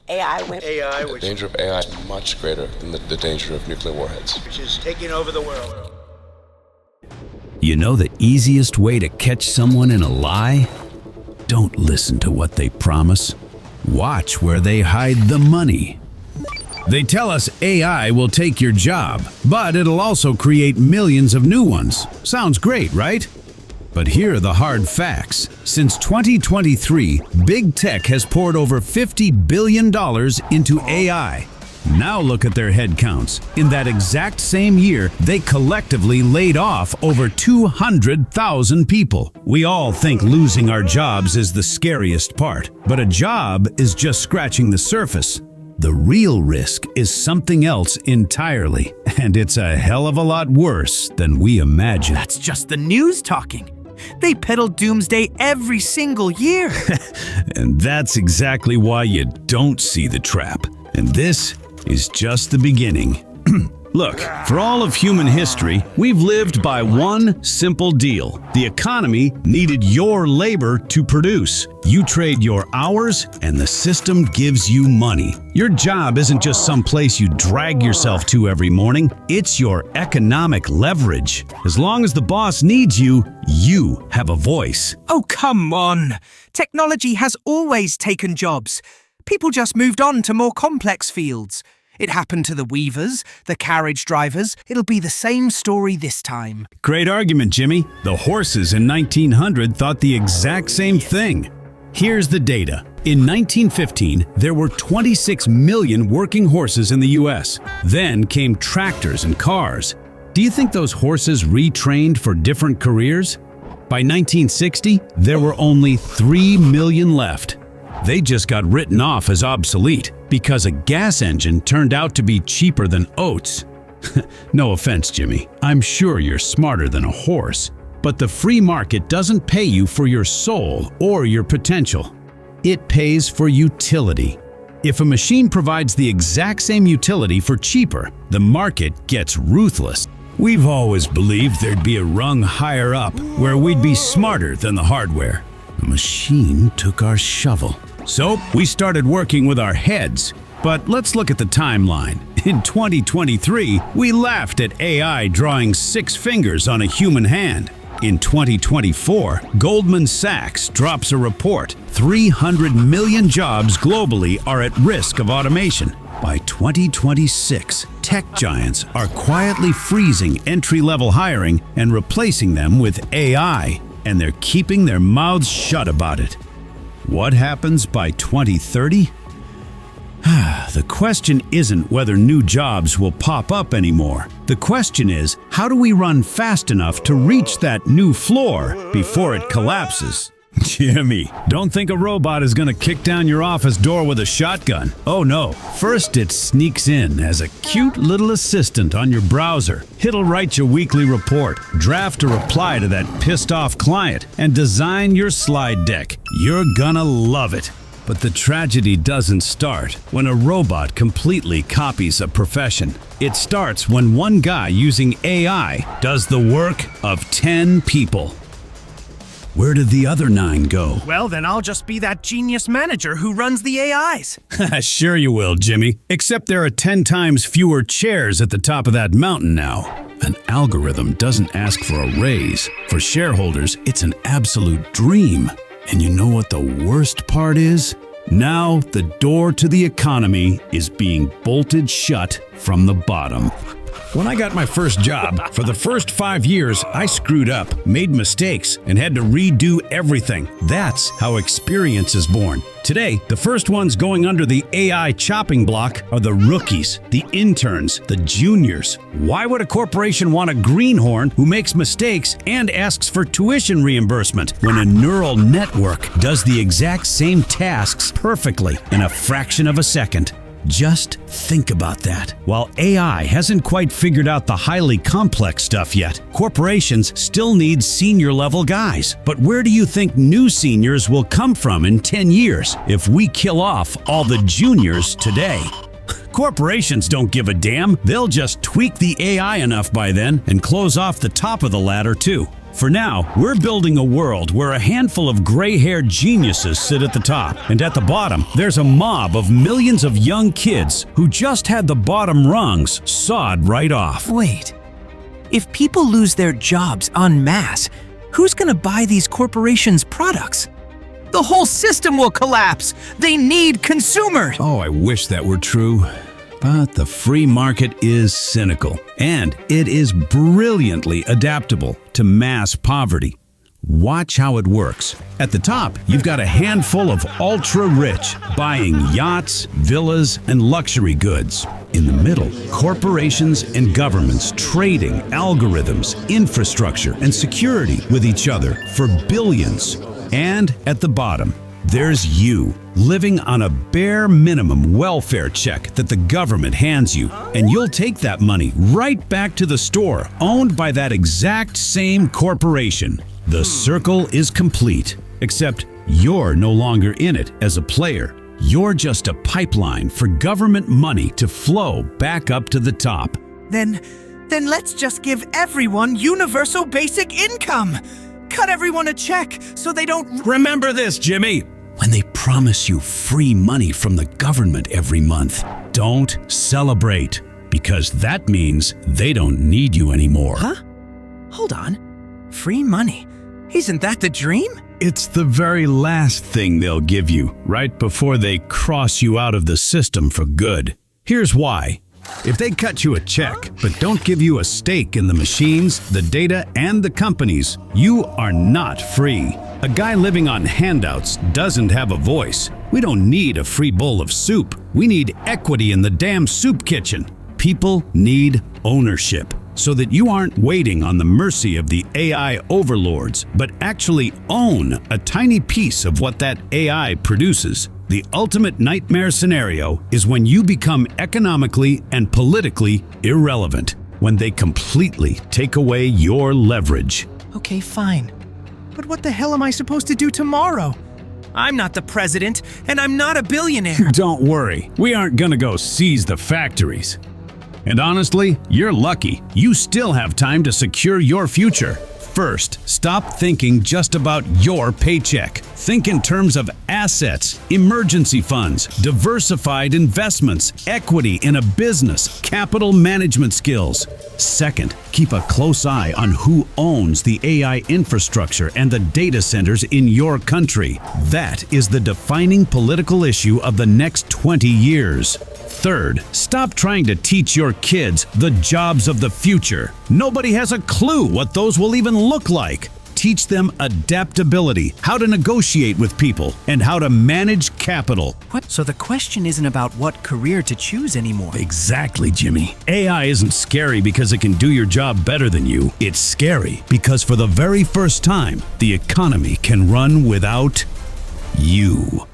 AI, The danger of AI is much greater than the danger of nuclear warheads. which is taking over the world. You know the easiest way to catch someone in a lie? Don't listen to what they promise. Watch where they hide the money. They tell us AI will take your job, but it'll also create millions of new ones. Sounds great, right? But here are the hard facts. Since 2023, big tech has poured over $50 billion into AI. Now look at their headcounts. In that exact same year, they collectively laid off over 200,000 people. We all think losing our jobs is the scariest part, but a job is just scratching the surface. The real risk is something else entirely, and it's a hell of a lot worse than we imagine. That's just the news talking. They peddle doomsday every single year. And that's exactly why you don't see the trap. And this is just the beginning. Look, for all of human history, we've lived by one simple deal. The economy needed your labor to produce. You trade your hours, and the system gives you money. Your job isn't just some place you drag yourself to every morning. It's your economic leverage. As long as the boss needs you, you have a voice. Oh, come on. Technology has always taken jobs. People just moved on to more complex fields. It happened to the weavers, the carriage drivers. It'll be the same story this time. Great argument, Jimmy. The horses in 1900 thought the exact same thing. Here's the data. In 1915, there were 26 million working horses in the US. Then came tractors and cars. Do you think those horses retrained for different careers? By 1960, there were only 3 million left. They just got written off as obsolete because a gas engine turned out to be cheaper than oats. No offense, Jimmy. I'm sure you're smarter than a horse. But the free market doesn't pay you for your soul or your potential. It pays for utility. If a machine provides the exact same utility for cheaper, the market gets ruthless. We've always believed there'd be a rung higher up where we'd be smarter than the hardware. A machine took our shovel. So we started working with our heads. But let's look at the timeline. In 2023, we laughed at AI drawing 6 fingers on a human hand. In 2024, Goldman Sachs drops a report. 300 million jobs globally are at risk of automation. By 2026, tech giants are quietly freezing entry-level hiring and replacing them with AI, and they're keeping their mouths shut about it. What happens by 2030? The question isn't whether new jobs will pop up anymore. The question is, how do we run fast enough to reach that new floor before it collapses? Jimmy, don't think a robot is going to kick down your office door with a shotgun. Oh no, first it sneaks in as a cute little assistant on your browser. It'll write your weekly report, draft a reply to that pissed off client, and design your slide deck. You're gonna love it. But the tragedy doesn't start when a robot completely copies a profession. It starts when one guy using AI does the work of 10 people. Where did the other 9 go? Well, then I'll just be that genius manager who runs the AIs. Sure you will, Jimmy. Except there are 10 times fewer chairs at the top of that mountain now. An algorithm doesn't ask for a raise. For shareholders, it's an absolute dream. And you know what the worst part is? Now the door to the economy is being bolted shut from the bottom. When I got my first job, for the first 5 years, I screwed up, made mistakes, and had to redo everything. That's how experience is born. Today, the first ones going under the AI chopping block are the rookies, the interns, the juniors. Why would a corporation want a greenhorn who makes mistakes and asks for tuition reimbursement when a neural network does the exact same tasks perfectly in a fraction of a second? Just think about that. While AI hasn't quite figured out the highly complex stuff yet, corporations still need senior-level guys. But where do you think new seniors will come from in 10 years if we kill off all the juniors today? Corporations don't give a damn. They'll just tweak the AI enough by then and close off the top of the ladder too. For now, we're building a world where a handful of gray-haired geniuses sit at the top, and at the bottom, there's a mob of millions of young kids who just had the bottom rungs sawed right off. Wait, if people lose their jobs en masse, who's gonna buy these corporations' products? The whole system will collapse. They need consumers. Oh, I wish that were true. But the free market is cynical, and it is brilliantly adaptable to mass poverty. Watch how it works. At the top, you've got a handful of ultra-rich buying yachts, villas, and luxury goods. In the middle, corporations and governments trading algorithms, infrastructure, and security with each other for billions. And at the bottom, there's you, living on a bare minimum welfare check that the government hands you. And you'll take that money right back to the store, owned by that exact same corporation. The circle is complete, except you're no longer in it as a player. You're just a pipeline for government money to flow back up to the top. Then let's just give everyone universal basic income. Cut everyone a check so they don't... Remember this, Jimmy! When they promise you free money from the government every month, don't celebrate, because that means they don't need you anymore. Huh? Hold on. Free money? Isn't that the dream? It's the very last thing they'll give you, right before they cross you out of the system for good. Here's why. If they cut you a check, but don't give you a stake in the machines, the data, and the companies, you are not free. A guy living on handouts doesn't have a voice. We don't need a free bowl of soup. We need equity in the damn soup kitchen. People need ownership, so that you aren't waiting on the mercy of the AI overlords, but actually own a tiny piece of what that AI produces. The ultimate nightmare scenario is when you become economically and politically irrelevant, when they completely take away your leverage. Okay, fine. But what the hell am I supposed to do tomorrow? I'm not the president, and I'm not a billionaire. Don't worry, we aren't gonna go seize the factories. And honestly, you're lucky. You still have time to secure your future. First, stop thinking just about your paycheck. Think in terms of assets, emergency funds, diversified investments, equity in a business, capital management skills. Second, keep a close eye on who owns the AI infrastructure and the data centers in your country. That is the defining political issue of the next 20 years. Third, stop trying to teach your kids the jobs of the future. Nobody has a clue what those will even look like. Teach them adaptability, how to negotiate with people, and how to manage capital. What? So the question isn't about what career to choose anymore. Exactly, Jimmy. AI isn't scary because it can do your job better than you. It's scary because for the very first time, the economy can run without you.